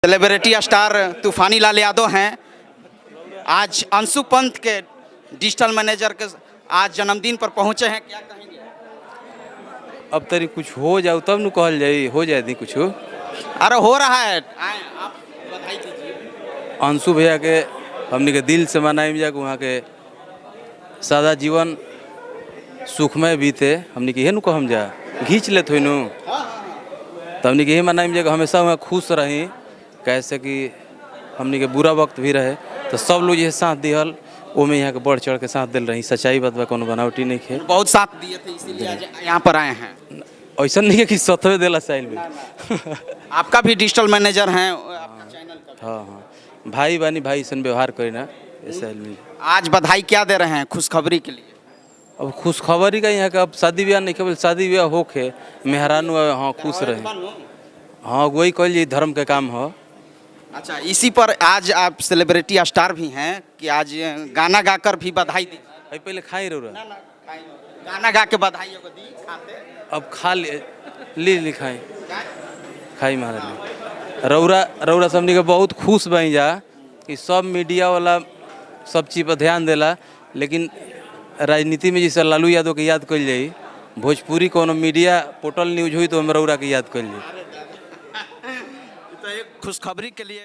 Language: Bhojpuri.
सेलिब्रिटी स्टार तूफानी लाल यादव हैं। आज अंशु पंत के डिजिटल मैनेजर के आज जन्मदिन पर पहुंचे हैं, क्या कहेंगे? अब तरी कुछ हो जाओ तब न कहल जाई, हो जाए दी कुछ। अरे हो रहा है, आए आप बधाई दीजिए। अंशु भैया के हमने के दिल से मनाई जा, वहाँ के सादा जीवन सुखमय बीते, हमने के कहम हम जा घींच ले थोनू, तो हमने के यही मनाई जा हमेशा वहाँ खुश रही। कैसे कि हमने के बुरा वक्त भी रहे तो सब लोग ये साथ दिहल, वो में यहाँ के बढ़ चढ़ के साथ दिल रही। सच्चाई बात बा, कोनो बनावटी नहीं खे। बहुत साथ दिए थे, इसीलिए आज यहाँ पर आए हैं। ऐसा नहीं है कि सतवे दिला साइल में। आपका भी डिजिटल मैनेजर हैं, आपका चैनल का। हाँ हाँ, भाई बानी भाई सन व्यवहार करी ना ऐसा में। आज बधाई क्या दे रहे हैं खुशखबरी के लिए? अब खुशखबरी का यहाँ का अब शादी ब्याह नहीं, केवल शादी ब्याह होके मेहरानू हाँ खुश रहे। हाँ वही कह ली धर्म के काम हो। अच्छा, इसी पर आज आप सेलिब्रिटी स्टार भी हैं कि आज गाना गाकर भी बधाई दी। पहले खाई रहो, गाना गा के बधाई दी खाते। अब खा ली लिखाई खाई महाराज। रौरा रौरा सबनी के बहुत खुश बन जा कि सब मीडिया वाला सब चीज़ पर ध्यान देला, लेकिन राजनीति में जैसे लालू यादव के याद कल जाई, भोजपुरी कोनो मीडिया पोर्टल न्यूज हुई तो हम रौरा के याद कल जाई। तो एक खुशखबरी के लिए